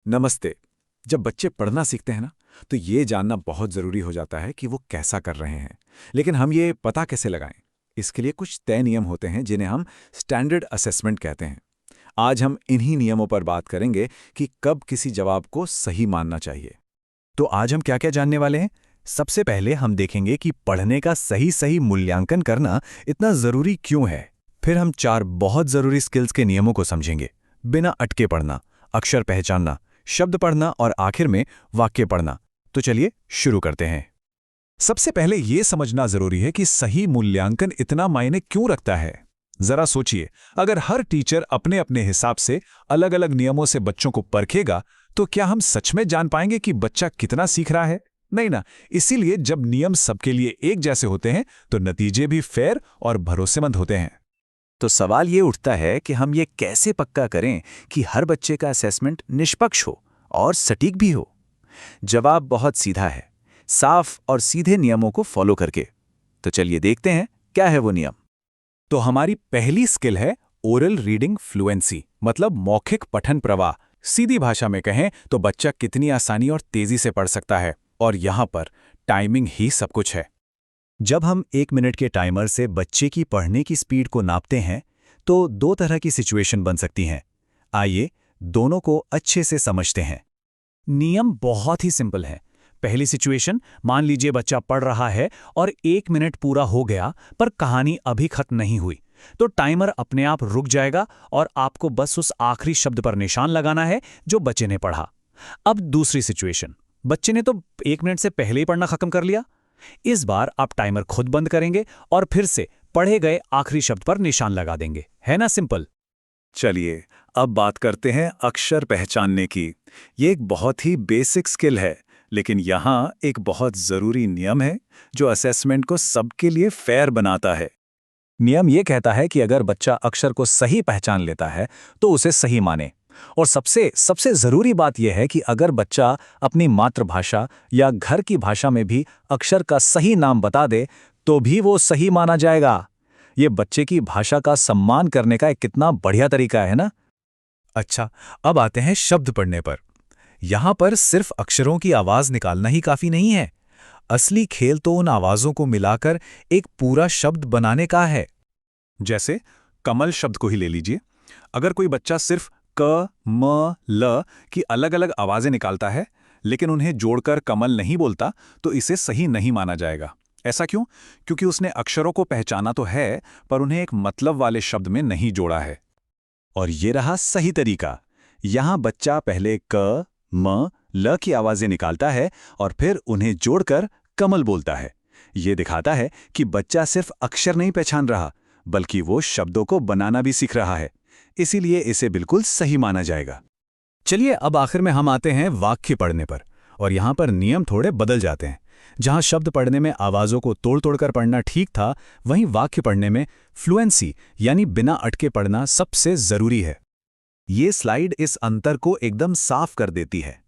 नमस्ते। जब बच्चे पढ़ना सीखते हैं ना, तो ये जानना बहुत ज़रूरी हो जाता है कि वो कैसा कर रहे हैं। लेकिन हम ये पता कैसे लगाएं? इसके लिए कुछ तय नियम होते हैं जिन्हें हम स्टैंडर्ड असेसमेंट कहते हैं। आज हम इन्हीं नियमों पर बात करेंगे कि कब किसी जवाब को सही मानना चाहिए। तो आज हम क्या-क्या जानने वाले हैं? सबसे पहले हम देखेंगे कि पढ़ने का सही-सही मूल्यांकन करना इतना ज़रूरी क्यों है। फिर हम 4 बहुत ज़रूरी स्किल्स के नियमों को समझेंगे। बिना अटके पढ़ना, अक्षर पहचानना, शब्द पढ़ना और आखिर में वाक्य पढ़ना। तो चलिए शुरू करते हैं। सबसे पहले ये समझना ज़रूरी है कि सही मूल्यांकन इतना मायने क्यों रखता है। ज़रा सोचिए, अगर हर टीचर अपने-अपने हिसाब से अलग-अलग नियमों से बच्चों को परखेगा, तो क्या हम सच में जान पाएंगे कि बच्चा कितना सीख रहा है? नहीं ना। इसीलिए जब नियम सबके लिए एक जैसे होते हैं, तो नतीजे भी फेयर और भरोसेमंद होते हैं। तो सवाल ये उठता है कि हम ये कैसे पक्का करें कि हर बच्चे का असेसमेंट निष्पक्ष हो और सटीक भी हो। जवाब बहुत सीधा है, साफ और सीधे नियमों को फॉलो करके। तो चलिए देखते हैं क्या है वो नियम। तो हमारी पहली स्किल है ओरल रीडिंग फ्लुएंसी, मतलब मौखिक पठन प्रवाह। सीधी भाषा में कहें तो बच्चा कितनी आसानी और तेजी से पढ़ सकता है, और यहाँ पर टाइमिंग ही सब कुछ है। जब हम 1 मिनट के टाइमर से बच्चे की पढ़ने की स्पीड को नापते हैं, तो 2 तरह की सिचुएशन बन सकती हैं। आइए दोनों को अच्छे से समझते हैं। नियम बहुत ही सिंपल है। पहली सिचुएशन, मान लीजिए बच्चा पढ़ रहा है और 1 मिनट पूरा हो गया पर कहानी अभी खत्म नहीं हुई, तो टाइमर अपने आप रुक जाएगा और आपको बस उस आखिरी शब्द पर निशान लगाना है जो बच्चे ने पढ़ा। अब दूसरी सिचुएशन, बच्चे ने तो 1 मिनट से पहले ही पढ़ना खत्म कर लिया। इस बार आप टाइमर खुद बंद करेंगे और फिर से पढ़े गए आखिरी शब्द पर निशान लगा देंगे। है ना सिंपल? चलिए अब बात करते हैं अक्षर पहचानने की। ये एक बहुत ही बेसिक स्किल है, लेकिन यहाँ एक बहुत ज़रूरी नियम है जो असेसमेंट को सबके लिए फेयर बनाता है। नियम ये कहता है कि अगर बच्चा अक्षर को सही पहचान लेता है तो उसे सही माने। और सबसे सबसे ज़रूरी बात यह है कि अगर बच्चा अपनी मातृभाषा या घर की भाषा में भी अक्षर का सही नाम बता दे, तो भी वो सही माना जाएगा। ये बच्चे की भाषा का सम्मान करने का एक कितना बढ़िया तरीका है ना? अच्छा, अब आते हैं शब्द पढ़ने पर। यहाँ पर सिर्फ अक्षरों की आवाज़ निकालना ही काफ़ी नहीं है। असली खेल तो उन आवाज़ों को मिलाकर एक पूरा शब्द बनाने का है। जैसे कमल शब्द को ही ले लीजिए। अगर कोई बच्चा सिर्फ क, म, ल की अलग-अलग आवाज़ें निकालता है, लेकिन उन्हें जोड़कर कमल नहीं बोलता, तो इसे सही नहीं माना जाएगा। ऐसा क्यों? क्योंकि उसने अक्षरों को पहचाना तो है, पर उन्हें एक मतलब वाले शब्द में नहीं जोड़ा है। और ये रहा सही तरीका। यहाँ बच्चा पहले क, म, ल की आवाज़ें निकालता है और फिर उन्हें जोड़कर कमल बोलता है। ये दिखाता है कि बच्चा सिर्फ अक्षर नहीं पहचान रहा, बल्कि वो शब्दों को बनाना भी सीख रहा है। इसीलिए इसे बिल्कुल सही माना जाएगा। चलिए अब आखिर में हम आते हैं वाक्य पढ़ने पर, और यहाँ पर नियम थोड़े बदल जाते हैं। जहाँ शब्द पढ़ने में आवाज़ों को तोड़-तोड़ पढ़ना ठीक था, वहीं वाक्य पढ़ने में फ्लुएंसी यानी बिना अटके पढ़ना सबसे ज़रूरी है। ये स्लाइड इस अंतर को एकदम साफ कर देती है।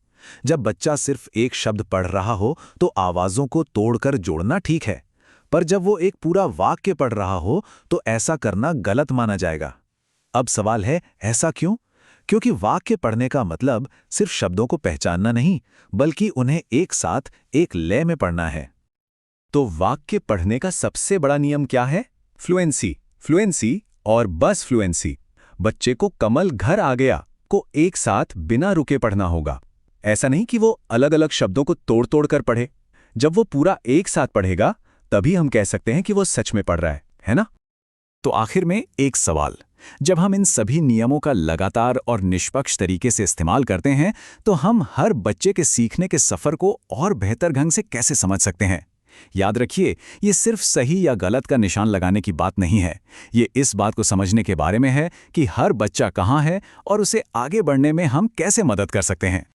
जब बच्चा सिर्फ एक शब्द पढ़ रहा हो तो आवाज़ों को तोड़कर जोड़ना ठीक है, पर जब वो एक पूरा वाक्य पढ़ रहा हो तो ऐसा करना गलत माना जाएगा। अब सवाल है, ऐसा क्यों? क्योंकि वाक्य पढ़ने का मतलब सिर्फ शब्दों को पहचानना नहीं, बल्कि उन्हें एक साथ एक लय में पढ़ना है। तो वाक्य पढ़ने का सबसे बड़ा नियम क्या है? फ्लुएंसी, फ्लुएंसी और बस फ्लुएंसी। बच्चे को कमल घर आ गया को एक साथ बिना रुके पढ़ना होगा। ऐसा नहीं कि वो अलग-अलग शब्दों को तोड़-तोड़ कर पढ़े। जब वो पूरा एक साथ पढ़ेगा, तभी हम कह सकते हैं कि वो सच में पढ़ रहा है ना? तो आखिर में एक सवाल, जब हम इन सभी नियमों का लगातार और निष्पक्ष तरीके से इस्तेमाल करते हैं, तो हम हर बच्चे के सीखने के सफ़र को और बेहतर ढंग से कैसे समझ सकते हैं? याद रखिए, ये सिर्फ सही या गलत का निशान लगाने की बात नहीं है। ये इस बात को समझने के बारे में है कि हर बच्चा कहाँ है और उसे आगे बढ़ने में हम कैसे मदद कर सकते हैं।